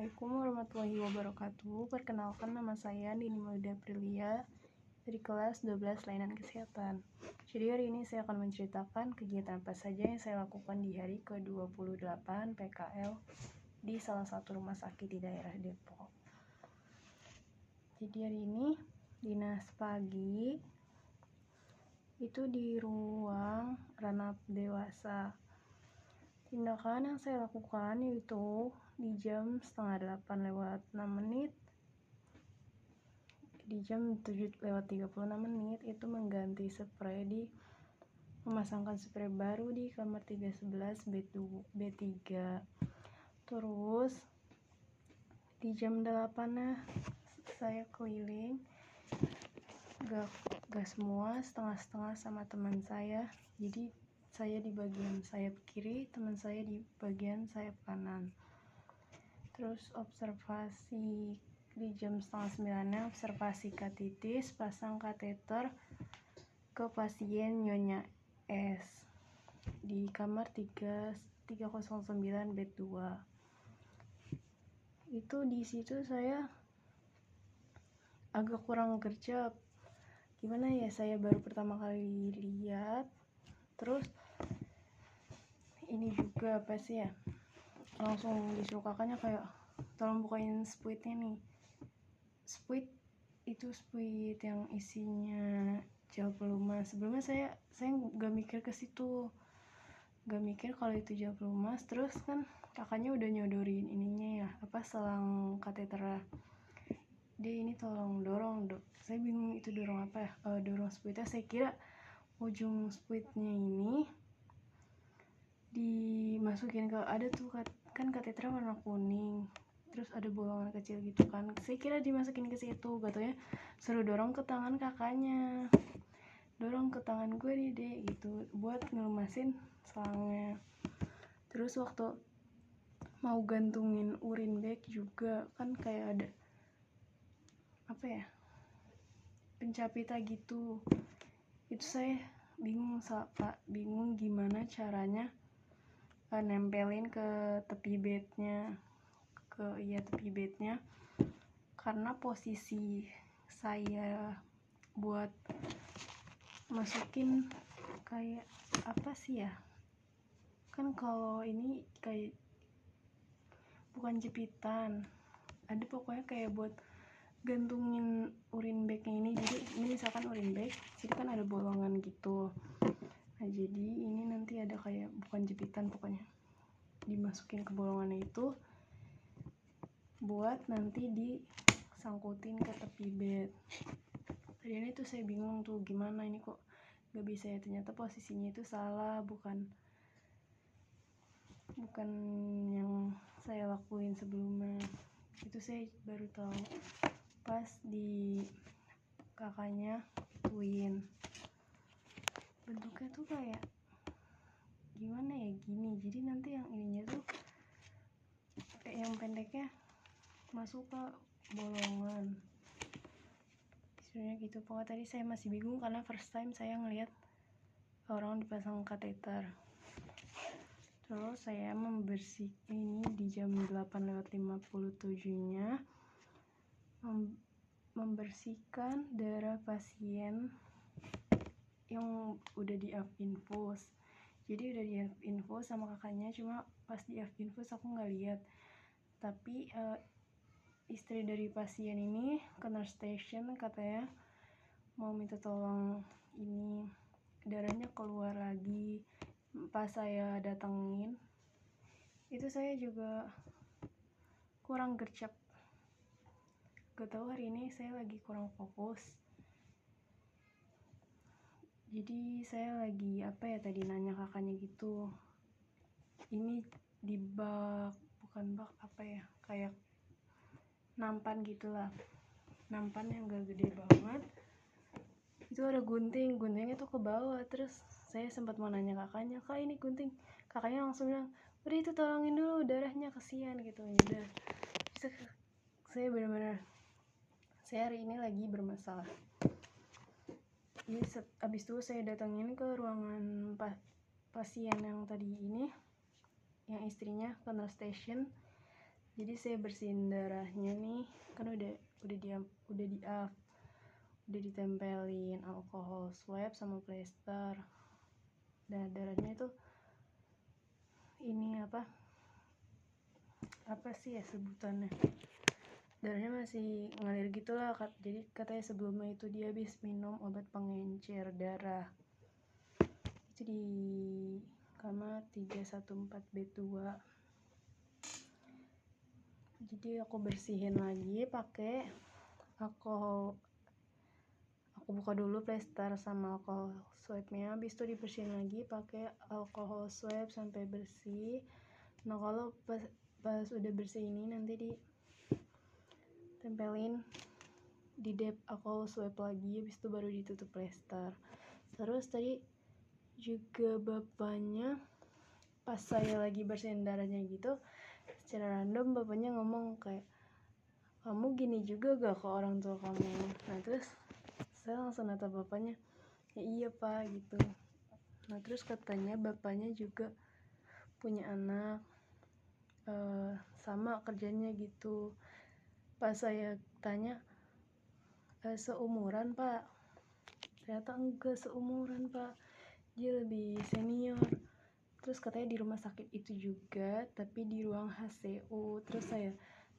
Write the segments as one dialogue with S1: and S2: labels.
S1: Assalamualaikum warahmatullahi wabarakatuh. Perkenalkan, nama saya Dini Maulida Aprilia dari kelas 12 Layanan Kesehatan. Jadi hari ini saya akan menceritakan kegiatan apa saja yang saya lakukan di hari ke-28 PKL di salah satu rumah sakit di daerah Depok. Jadi hari ini dinas pagi itu di ruang ranah dewasa. Tindakan yang saya lakukan yaitu di jam 7:30 di jam 7:36 itu mengganti spray memasangkan spray baru di kamar 311 B3. Terus di jam 8 saya keliling gak semua, setengah-setengah sama teman saya. Jadi saya di bagian sayap kiri, teman saya di bagian sayap kanan. Terus observasi di jam 8:30 observasi katitis, pasang kateter ke pasien Nyonya S di kamar 309 bed 2. Itu di situ saya agak kurang gercep. Gimana ya, saya baru pertama kali lihat. Terus ini juga apa sih ya, langsung disuruh kakaknya kayak tolong bukain spuitnya nih. Spuit itu spuit yang isinya gel pelumas. Sebelumnya saya gak mikir ke situ, gak mikir kalau itu gel pelumas. Terus kan kakaknya udah nyodorin ininya ya, selang kateter. Dia ini tolong dorong dok. Saya bingung itu dorong apa ya, dorong spuitnya. Saya kira ujung spuitnya ini dimasukin ke, ada tuh kan kateter warna kuning, terus ada bolongan kecil gitu kan. Saya kira dimasukin ke situ, katanya suruh dorong ke tangan kakaknya, dorong ke tangan gue nih deh gitu buat ngelemasin selangnya. Terus waktu mau gantungin urin bag juga kan kayak ada pencapita gitu. Itu saya bingung gimana caranya nempelin ke tepi bednya, karena posisi saya buat masukin kayak kan kalau ini kayak bukan jepitan, ada pokoknya kayak buat gantungin urin bagnya ini. Jadi ini misalkan urin bag, sini kan ada bolongan gitu. Nah jadi ini nanti ada kayak bukan jepitan, pokoknya dimasukin ke bolongannya itu buat nanti disangkutin ke tepi bed. Tadinya itu saya bingung tuh gimana ini kok gak bisa ya, ternyata posisinya itu salah, bukan yang saya lakuin sebelumnya. Itu saya baru tahu pas di kakaknya ituin. Bentuknya tuh kayak gimana ya, gini. Jadi nanti yang ininya tuh kayak yang pendeknya masuk ke bolongan, sebenarnya gitu. Pokoknya tadi saya masih bingung karena first time saya ngelihat orang dipasang kateter. Terus saya membersihkan ini di jam 8:57-nya membersihkan darah pasien yang udah di up infus. Jadi udah di up infus sama kakaknya, cuma pas di up infus aku nggak lihat. Tapi istri dari pasien ini ke nurse station, katanya mau minta tolong ini darahnya keluar lagi. Pas saya datengin itu saya juga kurang gercep. Gak tahu, hari ini saya lagi kurang fokus. Jadi saya lagi tadi nanya kakaknya gitu. Ini di bak, bukan bak kayak nampan gitulah, nampan yang gak gede banget. Itu ada guntingnya tuh ke bawah. Terus saya sempat mau nanya kakaknya, kak ini gunting. Kakaknya langsung bilang, udah itu tolongin dulu, darahnya kesian gitu. Udah, saya benar-benar, saya hari ini lagi bermasalah. Jadi abis itu saya datangin ke ruangan pasien yang tadi ini, yang istrinya ke nurse station. Jadi saya bersihin darahnya nih, kan udah ditempelin alkohol swab sama plester. Dan darahnya itu ini apa sih ya sebutannya, darahnya masih ngalir gitulah. Jadi katanya sebelumnya itu dia habis minum obat pengencer darah. Itu di kamar 314B2. Jadi aku bersihin lagi pakai alkohol. Aku buka dulu plester sama alkohol swabnya, habis itu dibersihin lagi pakai alkohol swab sampai bersih. Nah kalau pas udah bersih ini nanti ditempelin di dep alkohol swab lagi, habis itu baru ditutup plester. Terus tadi juga bapaknya pas saya lagi bersihin darahnya gitu, secara random bapaknya ngomong kayak, kamu gini juga gak ke orang tua kamu? Nah terus saya langsung nata bapaknya, ya iya pak gitu. Nah terus katanya bapaknya juga punya anak sama kerjanya gitu. Pas saya tanya, seumuran pak? Ternyata enggak seumuran pak, dia lebih senior. Terus katanya di rumah sakit itu juga, tapi di ruang HCU. Terus saya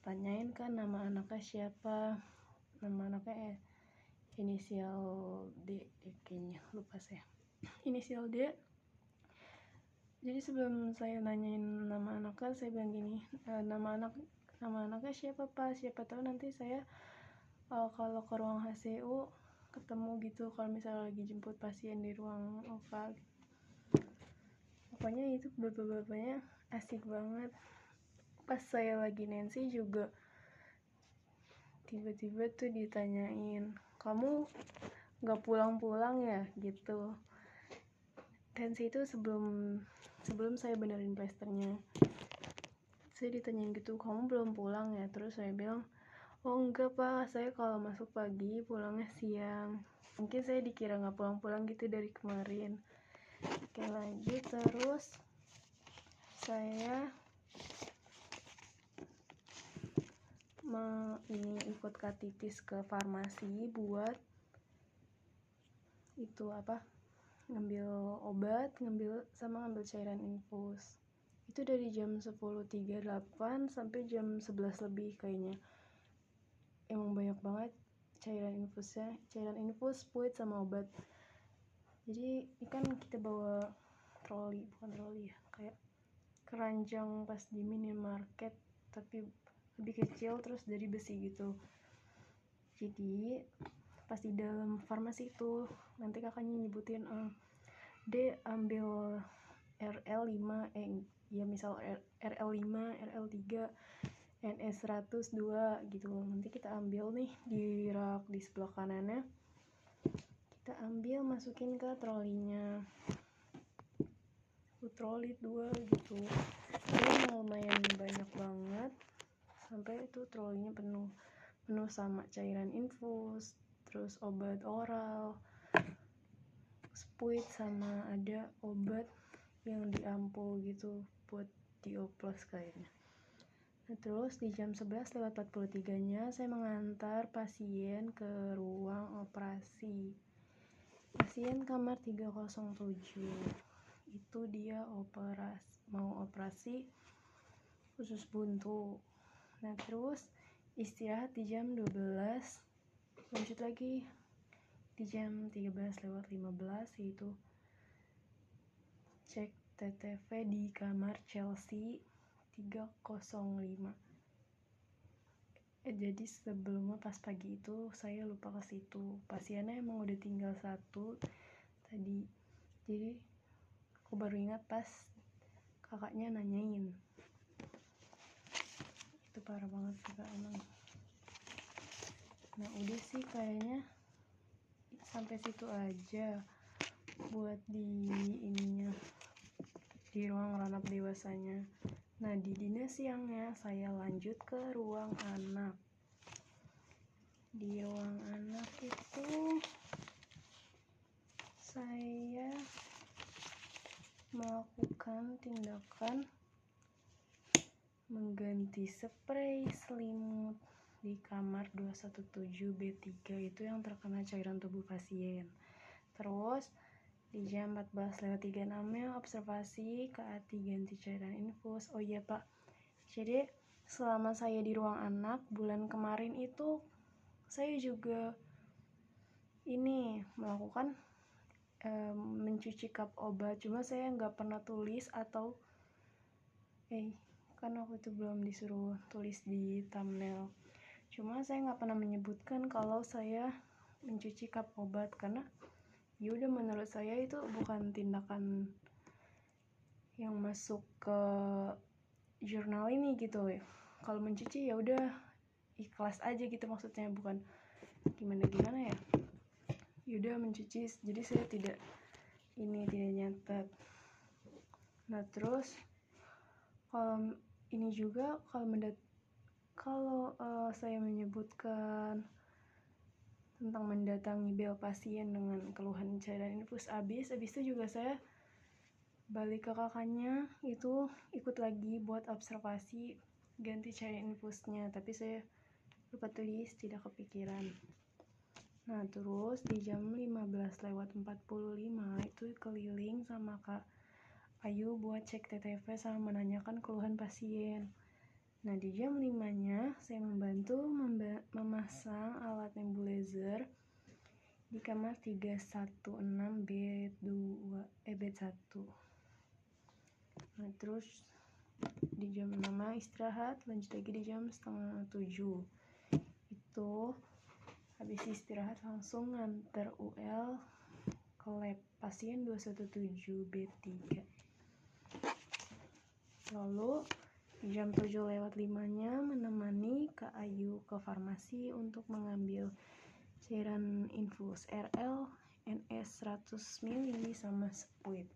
S1: tanyain kan nama anaknya siapa, nama anaknya inisial D kayaknya, lupa saya. Inisial D. Jadi sebelum saya nanyain nama anaknya, saya bilang gini, nama anaknya siapa pak, siapa tahu nanti saya kalau ke ruang HCU ketemu gitu, kalau misalnya lagi jemput pasien di ruang OVA gitu. Pokoknya itu bapak-bapaknya asik banget. Pas saya lagi Nancy juga tiba-tiba tuh ditanyain, kamu gak pulang-pulang ya gitu. Nancy itu sebelum saya benerin plasternya, saya ditanyain gitu, kamu belum pulang ya? Terus saya bilang, oh enggak pak, saya kalau masuk pagi pulangnya siang. Mungkin saya dikira gak pulang-pulang gitu dari kemarin. Oke lanjut. Terus saya ini ikut katitis ke farmasi buat itu ngambil obat, ngambil cairan infus. Itu dari jam 10.38 sampai jam 11 lebih kayaknya. Emang banyak banget cairan infus, fluid sama obat. Jadi ini kan kita bawa bukan troli ya, kayak keranjang pas di minimarket tapi lebih kecil, terus dari besi gitu. Jadi pas di dalam farmasi itu nanti kakaknya nyebutin, D ambil RL5, ya misal RL5, RL3, NS102 gitu. Nanti kita ambil nih di rak di sebelah kanannya, kita ambil masukin ke trolinya, troli 2 gitu. Jadi lumayan banyak banget sampai itu trolinya penuh sama cairan infus, terus obat oral, spuit, sama ada obat yang di ampul gitu buat dioplos kayaknya. Nah, terus di jam 11:43 nya saya mengantar pasien ke ruang operasi. Pasien kamar 307. Itu dia mau operasi usus buntu. Nah terus istirahat di jam 12, lanjut lagi di jam 13:15 yaitu cek TTV di kamar Chelsea 305. Jadi sebelumnya pas pagi itu saya lupa ke situ, pasiennya emang udah tinggal satu tadi. Jadi aku baru ingat pas kakaknya nanyain. Itu parah banget sih kak emang. Nah udah sih kayaknya sampai situ aja buat di ininya, di ruang ranap dewasanya. Nah di dinas siangnya saya lanjut ke ruang anak. Di ruang anak itu saya melakukan tindakan mengganti spray selimut di kamar 217B3 itu yang terkena cairan tubuh pasien. Terus di jam 14:36 observasi KA3 ganti cairan infus. Oh iya Pak, jadi selama saya di ruang anak bulan kemarin itu saya juga ini melakukan mencuci cup obat, cuma saya nggak pernah tulis atau kan waktu itu belum disuruh tulis di thumbnail, cuma saya nggak pernah menyebutkan kalau saya mencuci cup obat karena yaudah menurut saya itu bukan tindakan yang masuk ke jurnal ini gitu ya. Kalau mencuci ya udah ikhlas aja gitu, maksudnya bukan gimana ya. Yaudah mencuci, jadi saya tidak nyatet. Nah terus ini juga kalau saya menyebutkan tentang mendatangi bel pasien dengan keluhan cairan infus habis itu juga saya balik ke kakaknya itu ikut lagi buat observasi ganti cairan infusnya, tapi saya lupa tulis, tidak kepikiran. Nah terus di jam 15:45 itu keliling sama Kak Ayu buat cek TTV sama menanyakan keluhan pasien. Nah di jam 5-nya saya membantu memasang alat nebulizer di kamar 316 bed 1. Nah terus di jam 6 istirahat, lanjut lagi di jam 6:30 itu habis istirahat langsung nganter UL ke lab pasien 217B3. Lalu di jam 7:05-nya menemani Kak Ayu ke farmasi untuk mengambil cairan infus RL NS 100 ml sama spuit.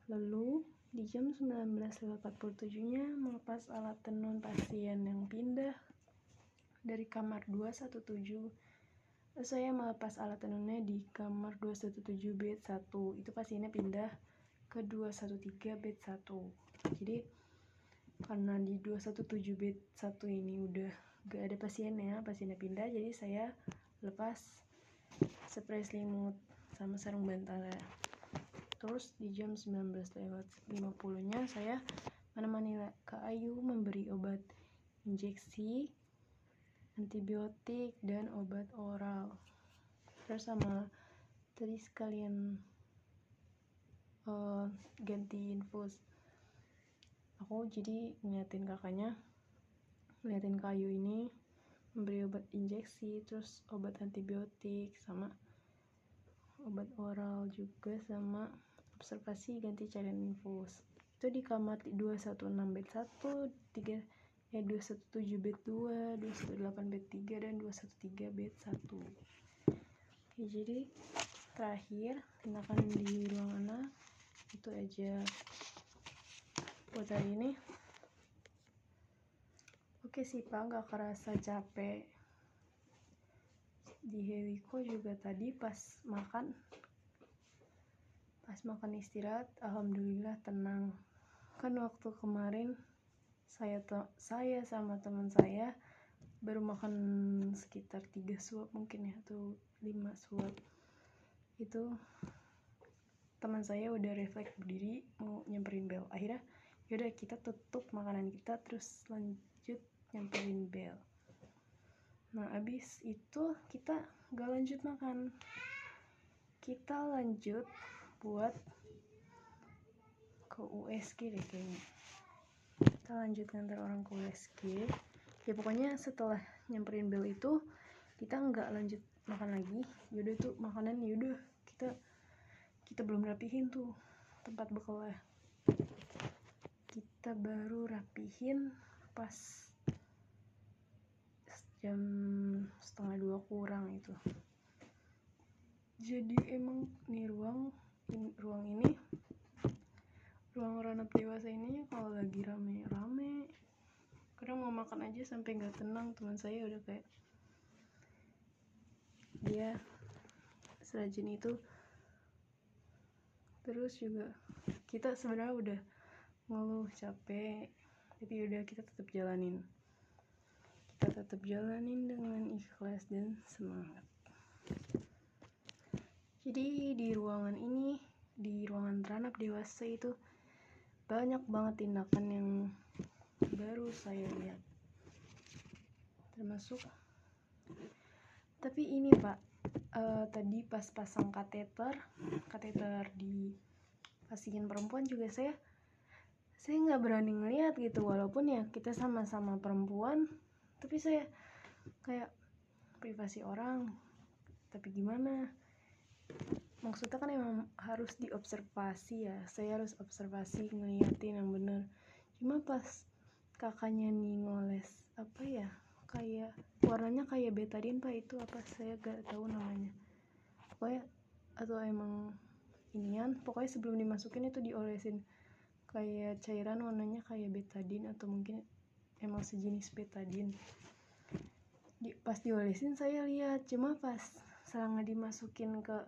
S1: Lalu di jam 19:47-nya melepas alat tenun pasien yang pindah dari kamar 217. Saya melepas alat tenunnya di kamar 217 bed 1. Itu pasiennya pindah ke 213 bed 1. Jadi karena di 217 bed 1 ini udah gak ada pasiennya pindah, jadi saya lepas spray selimut sama sarung bantal. Terus di jam 19:50-nya saya menemani Kak Ayu memberi obat injeksi, antibiotik, dan obat oral. Terus sama tadi sekalian ganti infus. Aku jadi ngeliatin Kak Ayu ini memberi obat injeksi, terus obat antibiotik, sama obat oral juga, sama observasi ganti cairan infus. Itu di kamar 216 bed 1, 217 bed 2, 218 bed 3, dan 213 bed 1. Oke, jadi terakhir tindakan di ruang anak itu aja buat hari ini. Oke sih Pak, gak kerasa capek. Di Hewiko juga tadi pas makan istirahat, alhamdulillah tenang. Kan waktu kemarin saya sama teman saya baru makan sekitar 3 suap mungkin ya, atau 5 suap. Itu teman saya udah refleks berdiri mau nyamperin bel. Akhirnya yaudah kita tutup makanan kita terus lanjut nyamperin bel. Nah abis itu kita gak lanjut makan, kita lanjut buat ke USG deh kayaknya. Kita lanjut ngantar orang ke USG. Ya pokoknya setelah nyamperin bel itu kita nggak lanjut makan lagi. Yaudah tuh makanan yaudah kita belum rapihin tuh tempat bekalnya. Kita baru rapihin pas jam 1:30 kurang itu. Jadi emang nih ruang ranap dewasa ini kalau lagi rame-rame kadang mau makan aja sampai nggak tenang. Teman saya udah kayak dia serajin itu. Terus juga kita sebenarnya udah ngeluh capek, tapi udah kita tetap jalanin dengan ikhlas dan semangat. Jadi di ruangan ini, di ruangan teranap dewasa itu banyak banget tindakan yang baru saya lihat, termasuk tapi ini Pak, tadi pas pasang kateter di pasien perempuan juga saya nggak berani ngeliat gitu, walaupun ya kita sama-sama perempuan, tapi saya kayak privasi orang. Tapi gimana, maksudnya kan emang harus diobservasi ya, saya harus observasi ngeliatin yang bener. Cuma pas kakaknya nih ngoles apa ya, kayak warnanya kayak betadine Pak, itu apa saya gak tahu namanya pokoknya, atau emang inian, pokoknya sebelum dimasukin itu diolesin kayak cairan warnanya kayak betadine atau mungkin emang sejenis betadine. Pas diolesin saya lihat, cuma pas selama dimasukin ke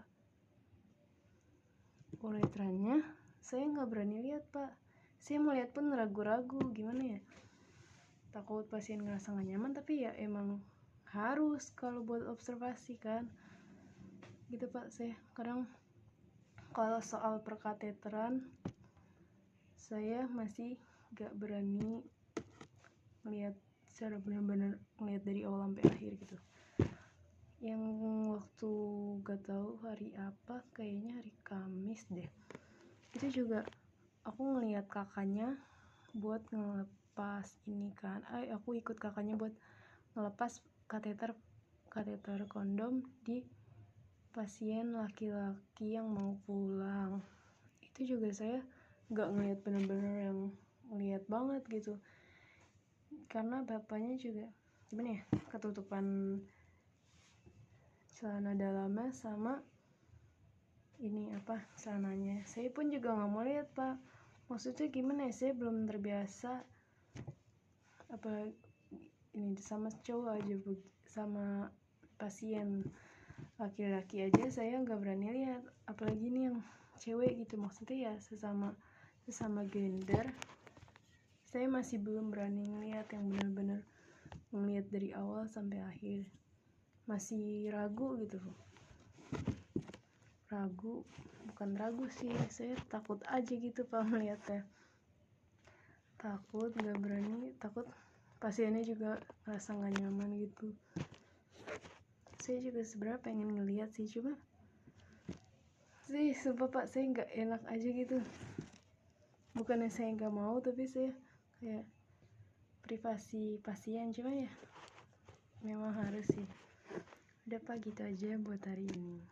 S1: uretrannya saya nggak berani lihat Pak. Saya mau lihat pun ragu-ragu, gimana ya, takut pasien ngerasa gak nyaman, tapi ya emang harus kalau buat observasi kan gitu Pak. Saya kadang kalau soal perkateteran saya masih gak berani melihat secara benar-benar, ngelihat dari awal sampai akhir gitu. Yang waktu gak tahu hari apa, kayaknya hari Kamis deh, itu juga aku ngelihat kakaknya buat ngelepas ini kan, aku ikut kakaknya buat ngelepas kateter kondom di pasien laki-laki yang mau pulang. Itu juga saya gak ngeliat bener-bener yang ngeliat banget gitu, karena bapaknya juga gimana ya, ketutupan celana dalamnya sama ini apa celananya. Saya pun juga gak mau lihat Pak, maksudnya gimana ya, saya belum terbiasa apa ini sama cowok aja, sama pasien laki-laki aja saya nggak berani lihat, apalagi ini yang cewek gitu. Maksudnya ya sesama gender saya masih belum berani ngelihat yang benar-benar ngelihat dari awal sampai akhir, masih ragu gitu. Bukan ragu sih, saya takut aja gitu Pak melihatnya, takut nggak berani, takut pasiennya juga ngerasa nggak nyaman gitu. Saya juga sebenarnya pengen ngelihat sih, cuma sih sumpah Pak saya nggak enak aja gitu. Bukannya saya nggak mau, tapi saya kayak privasi pasien, cuma ya memang harus sih. Udah Pak, gitu aja buat hari ini.